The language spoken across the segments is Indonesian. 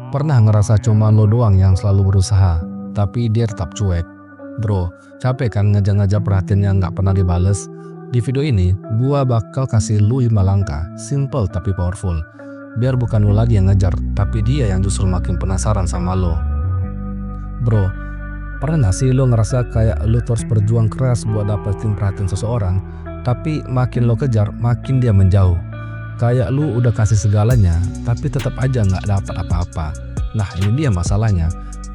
Pernah ngerasa cuma lo doang yang selalu berusaha, tapi dia tetap cuek? Bro, capek kan ngejar-ngejar perhatian yang gak pernah dibales? Di video ini, gua bakal kasih lu 5 langkah, simple tapi powerful. Biar bukan lu lagi yang ngejar, tapi dia yang justru makin penasaran sama lo. Bro, pernah sih lo ngerasa kayak lo terus berjuang keras buat dapetin perhatian seseorang, tapi makin lo kejar, makin dia menjauh? Kayak lu udah kasih segalanya, tapi tetap aja nggak dapat apa-apa. Nah, ini dia masalahnya.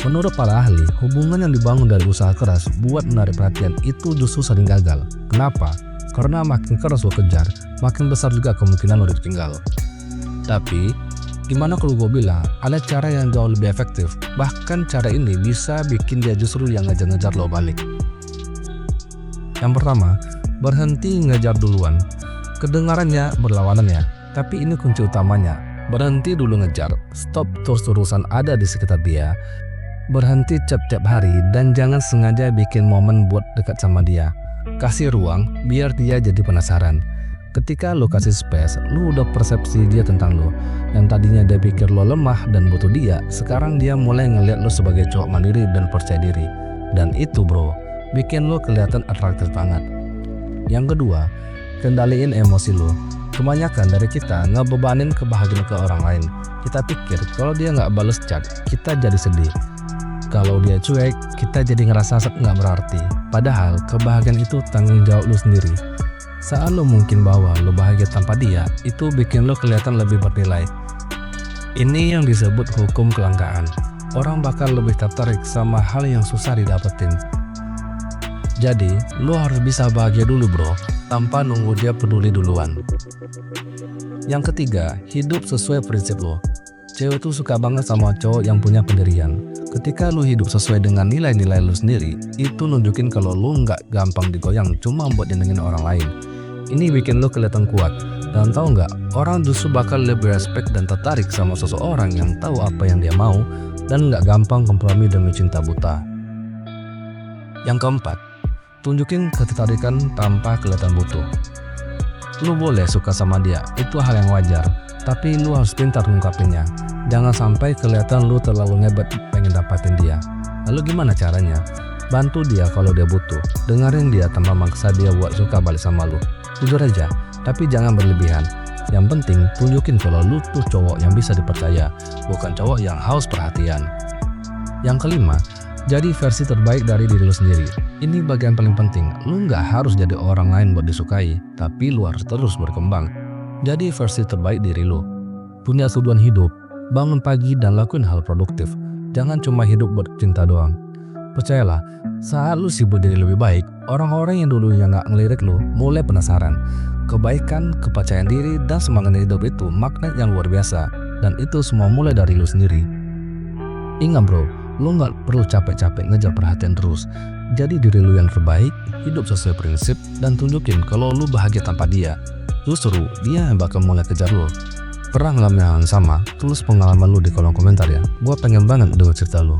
Menurut para ahli, hubungan yang dibangun dari usaha keras buat menarik perhatian itu justru sering gagal. Kenapa? Karena makin keras lo kejar, makin besar juga kemungkinan lo ditinggal. Tapi, gimana kalau gue bilang ada cara yang jauh lebih efektif? Bahkan cara ini bisa bikin dia justru yang ngejar-ngejar lo balik. Yang pertama, berhenti ngejar duluan. Kedengarannya berlawanan ya, tapi ini kunci utamanya. Berhenti dulu ngejar, stop terus-terusan ada di sekitar dia. Berhenti tiap hari dan jangan sengaja bikin momen buat dekat sama dia. Kasih ruang biar dia jadi penasaran. Ketika lo kasih space, lo udah persepsi dia tentang lo. Yang tadinya dia pikir lo lemah dan butuh dia, sekarang dia mulai ngeliat lo sebagai cowok mandiri dan percaya diri. Dan itu bro, bikin lo kelihatan atraktif banget. Yang kedua, kendaliin emosi lo. Kebanyakan dari kita ngebebanin kebahagiaan ke orang lain. Kita pikir kalau dia nggak bales chat, kita jadi sedih. Kalau dia cuek, kita jadi ngerasa nggak berarti. Padahal kebahagiaan itu tanggung jawab lo sendiri. Saat lo mungkin bahwa lo bahagia tanpa dia, itu bikin lo kelihatan lebih bernilai. Ini yang disebut hukum kelangkaan. Orang bakal lebih tertarik sama hal yang susah didapetin. Jadi, lo harus bisa bahagia dulu bro, tanpa nunggu dia peduli duluan. Yang ketiga, hidup sesuai prinsip lo. Cewek tuh suka banget sama cowok yang punya pendirian. Ketika lo hidup sesuai dengan nilai-nilai lo sendiri, itu nunjukin kalau lo nggak gampang digoyang cuma buat nyenengin orang lain. Ini bikin lo kelihatan kuat. Dan tahu nggak, orang justru bakal lebih respect dan tertarik sama seseorang yang tahu apa yang dia mau dan nggak gampang kompromi demi cinta buta. Yang keempat, tunjukin ketertarikan tanpa kelihatan butuh. Lu boleh suka sama dia, itu hal yang wajar, tapi lu harus pintar ngungkapinnya. Jangan sampai kelihatan lu terlalu ngebet pengen dapatin dia. Lalu gimana caranya? Bantu dia kalau dia butuh, dengerin dia tanpa maksa dia buat suka balik sama lu. Jujur aja, tapi jangan berlebihan. Yang penting tunjukin kalau lu tuh cowok yang bisa dipercaya, bukan cowok yang haus perhatian. Yang kelima, jadi versi terbaik dari diri lu sendiri. Ini bagian paling penting. Lu nggak harus jadi orang lain buat disukai, tapi lu harus terus berkembang. Jadi versi terbaik diri lu. Punya tujuan hidup, bangun pagi dan lakuin hal produktif. Jangan cuma hidup buat cinta doang. Percayalah, saat lu sibuk jadi lebih baik, orang-orang yang dulunya nggak ngelirik lu mulai penasaran. Kebaikan, kepercayaan diri, dan semangat hidup itu magnet yang luar biasa. Dan itu semua mulai dari lu sendiri. Ingat bro, lu gak perlu capek-capek ngejar perhatian terus. Jadi diri lu yang terbaik, hidup sesuai prinsip, dan tunjukin kalau lu bahagia tanpa dia. Justru dia yang bakal mulai kejar lu. Pernah ngalamin hal yang sama? Tulis pengalaman lu di kolom komentar ya. Gua pengen banget denger cerita lu.